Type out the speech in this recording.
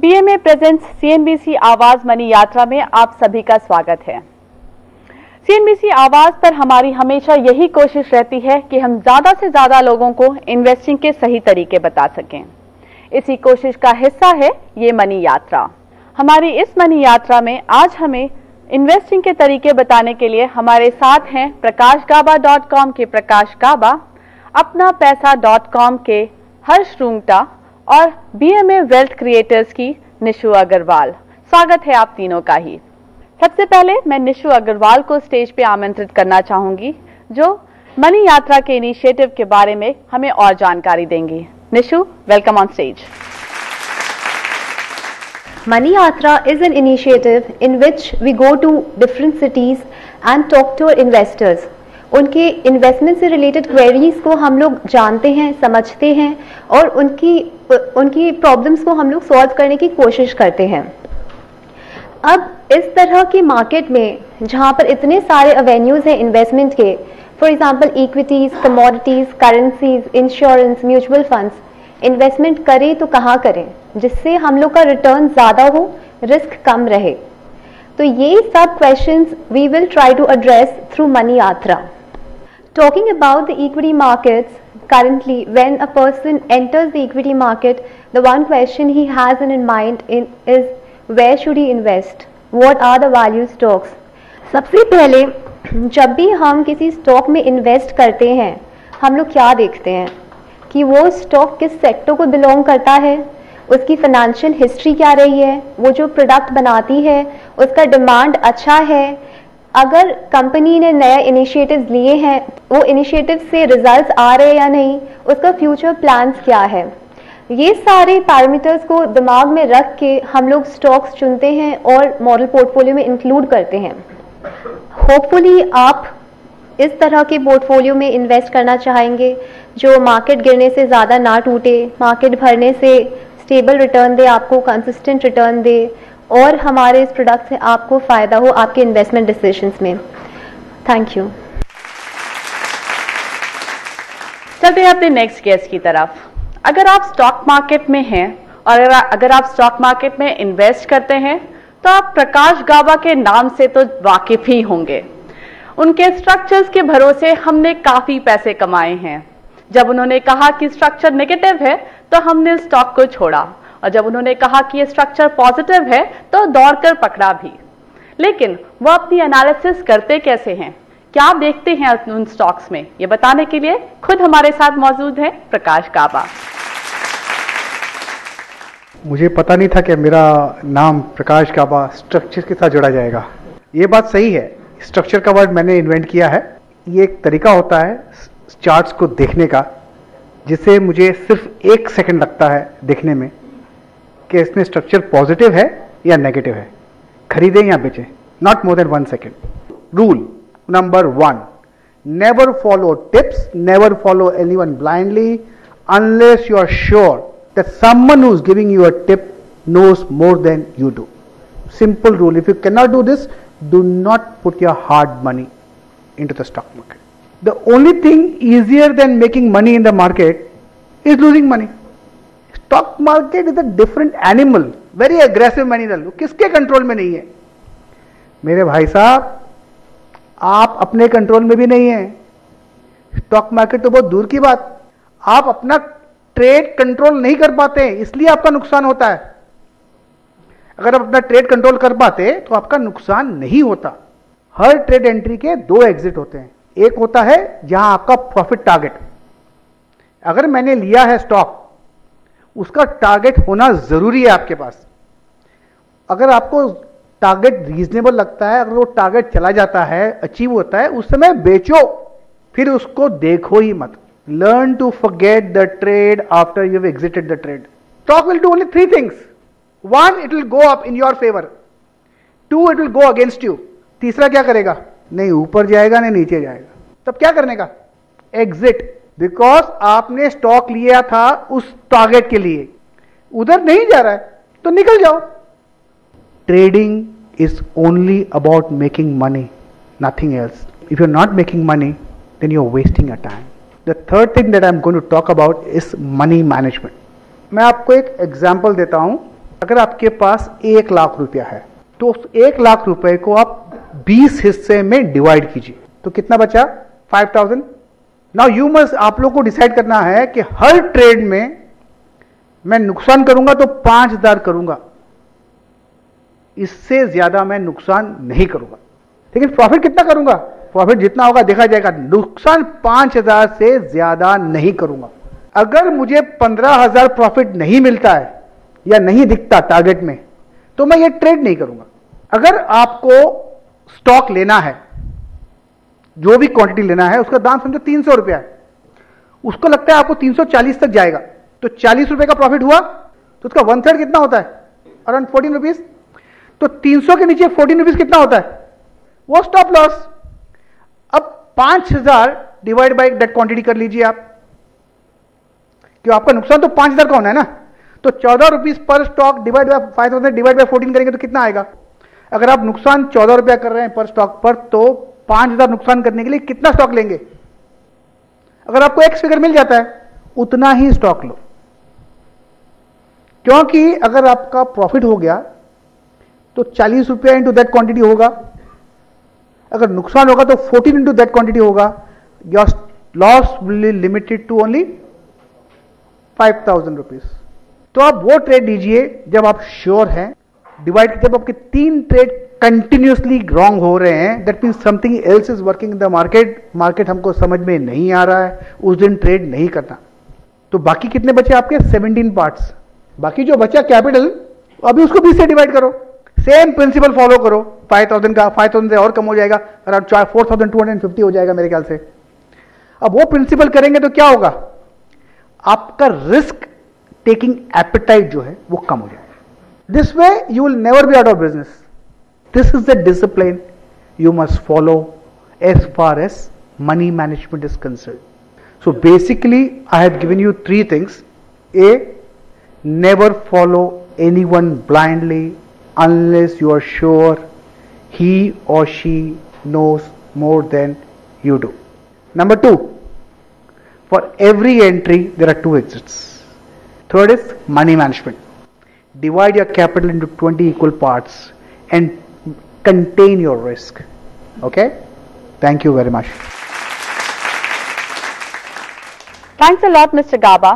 BMA presents CNBC आवाज money यात्रा में आप सभी का स्वागत है। सीएनबीसी आवाज पर हमारी हमेशा यही कोशिश रहती है कि हम ज्यादा से ज्यादा लोगों को इन्वेस्टिंग के सही तरीके बता सकें। इसी कोशिश का हिस्सा है ये मनी यात्रा। हमारी इस मनी यात्रा में आज हमें इन्वेस्टिंग के तरीके बताने के लिए हमारे साथ हैं प्रकाशगाबा.com के प्रकाश गाबा, अपनापैसा.com के हर्ष रूंगटा और बीएमए वेल्थ क्रिएटर्स की निशु अग्रवाल। स्वागत है आप तीनों का ही। सबसे पहले मैं निशु अग्रवाल को स्टेज पे आमंत्रित करना चाहूंगी, जो मनी यात्रा के इनिशिएटिव के बारे में हमें और जानकारी देंगी। Nishu, welcome on stage. Money Yatra is an initiative in which we go to different cities and talk to our investors. उनके इन्वेस्टमेंट से रिलेटेड क्वेरीज को हम लोग जानते हैं, समझते हैं और उनकी प्रॉब्लम्स को हम लोग सॉल्व करने की कोशिश करते हैं। अब इस तरह के मार्केट में जहाँ पर इतने सारे एवेन्यूज हैं इन्वेस्टमेंट के, for example equities, commodities, currencies, insurance, mutual funds, investment करें तो कहाँ करें जिससे हम लोग का रिटर्न ज़्यादा हो, रिस्क कम रहे। तो ये सब questions we will try to address through Money Yatra. Talking about the equity markets, currently when a person enters the equity market, the one question he has in mind is where should he invest? What are the value stocks? सबसे पहले जब भी हम किसी stock में invest करते हैं, हम लोग क्या देखते हैं कि वो स्टॉक किस सेक्टर को बिलोंग करता है, उसकी फाइनेंशियल हिस्ट्री क्या रही है, वो जो प्रोडक्ट बनाती है उसका डिमांड अच्छा है, अगर कंपनी ने नए इनिशिएटिव्स लिए हैं वो इनिशिएटिव से रिजल्ट्स आ रहे हैं या नहीं, उसका फ्यूचर प्लान्स क्या है। ये सारे पैरामीटर्स को दिमाग में रख के हम लोग स्टॉक्स चुनते हैं और मॉडल पोर्टफोलियो में इंक्लूड करते हैं। होपफुली आप इस तरह के पोर्टफोलियो में इन्वेस्ट करना चाहेंगे जो मार्केट गिरने से ज़्यादा ना टूटे, मार्केट भरने से स्टेबल रिटर्न दे, आपको कंसिस्टेंट रिटर्न दे और हमारे इस प्रोडक्ट से आपको फ़ायदा हो आपके इन्वेस्टमेंट डिसीजंस में। Thank you. चलते हैं अपने नेक्स्ट गेस्ट की तरफ। अगर आप स्टॉक मार्केट में हैं और अगर आप स्टॉक मार्केट में इन्वेस्ट करते हैं तो आप प्रकाश गाबा के नाम से तो वाकिफ ही होंगे। उनके स्ट्रक्चर्स के भरोसे हमने काफी पैसे कमाए हैं। जब उन्होंने कहा कि स्ट्रक्चर नेगेटिव है तो हमने स्टॉक को छोड़ा, और जब उन्होंने कहा कि ये स्ट्रक्चर पॉजिटिव है तो दौड़कर पकड़ा भी। लेकिन वो अपनी एनालिसिस करते कैसे हैं, क्या देखते हैं उन स्टॉक्स में, ये बताने के लिए खुद हमारे साथ मौजूद है प्रकाश गाबा। मुझे पता नहीं था कि मेरा नाम प्रकाश गाबा स्ट्रक्चर के साथ जोड़ा जाएगा। ये बात सही है, स्ट्रक्चर का वर्ड मैंने इन्वेंट किया है। ये एक तरीका होता है चार्ट्स को देखने का, जिससे मुझे सिर्फ 1 सेकंड लगता है देखने में कि इसमें स्ट्रक्चर पॉजिटिव है या नेगेटिव है, खरीदें या बेचें। Not more than 1 second. Rule number 1, never follow tips, never follow anyone blindly unless you are sure that someone who is giving you a tip knows more than you do. Simple rule. If you cannot do this, do not put your hard money into the stock market. The only thing easier than making money in the market is losing money. Stock market is a different animal, very aggressive animal. किसके control में नहीं है मेरे भाई साहब, आप अपने control में भी नहीं है। स्टॉक मार्केट तो बहुत दूर की बात, आप अपना ट्रेड कंट्रोल नहीं कर पाते, इसलिए आपका नुकसान होता है। अगर आप अपना ट्रेड कंट्रोल कर पाते तो आपका नुकसान नहीं होता। हर ट्रेड एंट्री के 2 एग्जिट होते हैं। एक होता है जहां आपका प्रॉफिट टारगेट, अगर मैंने लिया है स्टॉक, उसका टारगेट होना जरूरी है आपके पास। अगर आपको टारगेट रीजनेबल लगता है, अगर वो टारगेट चला जाता है, अचीव होता है, उस समय बेचो, फिर उसको देखो ही मत। Learn to forget the trade after you have exited the trade. Stock will do only 3 things. 1, it will go up in your favour. 2, it will go against you. तीसरा क्या करेगा? नहीं ऊपर जाएगा नहीं नीचे जाएगा। तब क्या करने का? एग्जिट। बिकॉज आपने स्टॉक लिया था उस टारगेट के लिए, उधर नहीं जा रहा है तो निकल जाओ। Trading is only about making money, nothing else. If you are not making money then you are wasting your time. The third thing that I am going to talk about is money management. मैं आपको एक example देता हूं अगर आपके पास 1 लाख रुपया है तो उस 1 लाख रुपए को आप 20 हिस्से में डिवाइड कीजिए, तो कितना बचा? 5000। नाउ यू मस्ट, आप लोग को डिसाइड करना है कि हर ट्रेड में मैं नुकसान करूंगा तो 5000 करूंगा, इससे ज्यादा मैं नुकसान नहीं करूंगा। लेकिन प्रॉफिट कितना करूंगा? प्रॉफिट जितना होगा देखा जाएगा, नुकसान 5000 से ज्यादा नहीं करूंगा। अगर मुझे 15000 प्रॉफिट नहीं मिलता है या नहीं दिखता टारगेट में, तो मैं ये ट्रेड नहीं करूंगा। अगर आपको स्टॉक लेना है, जो भी क्वांटिटी लेना है, उसका दाम समझो 300 रुपया है, उसको लगता है आपको 340 तक जाएगा, तो 40 रुपए का प्रॉफिट हुआ, तो उसका 1/3 कितना होता है? Around 14 rupees. तो 300 के नीचे 14 रुपीज कितना होता है? वो स्टॉप लॉस। अब 5000 डिवाइड बाय दैट क्वांटिटी कर लीजिए आप, क्यों आपका नुकसान तो 5000 का होना है ना, तो 14 rupees per stock divide by 5000 divide by 14 करेंगे तो कितना आएगा? अगर आप नुकसान 14 रुपया कर रहे हैं पर स्टॉक पर, तो 5000 नुकसान करने के लिए कितना स्टॉक लेंगे? अगर आपको एक्स फिगर मिल जाता है उतना ही स्टॉक लो, क्योंकि अगर आपका प्रॉफिट हो गया तो 40 रुपया इंटू दैट क्वांटिटी होगा, अगर नुकसान होगा तो 14 इंटू दैट क्वांटिटी होगा। Your loss will be limited to only 5000 rupees. तो आप वो ट्रेड दीजिए जब आप श्योर हैं। डिवाइड, जब आपके 3 ट्रेड कंटिन्यूसली रॉन्ग हो रहे हैं, that means something else is working in the market हमको समझ में नहीं आ रहा है, उस दिन ट्रेड नहीं करना। तो बाकी कितने बचे आपके? 17 पार्ट्स। बाकी जो बचा कैपिटल, अभी उसको 20 से डिवाइड करो, सेम प्रिंसिपल फॉलो करो। 5000 का 5000 से और कम हो जाएगा, अराउंड 4250 हो जाएगा मेरे ख्याल से। अब वो प्रिंसिपल करेंगे तो क्या होगा? आपका रिस्क टेकिंग एपेटाइट जो है वो कम हो जाएगा। This way you will never be out of business. This is the discipline you must follow as far as money management is concerned. So basically I have given you 3 things. A, never follow anyone blindly unless you are sure he or she knows more than you do. Number 2, for every entry there are 2 exits. Third is money management. Divide your capital into 20 equal parts and contain your risk. Okay? Thank you very much. Thanks a lot, Mr. Gaba.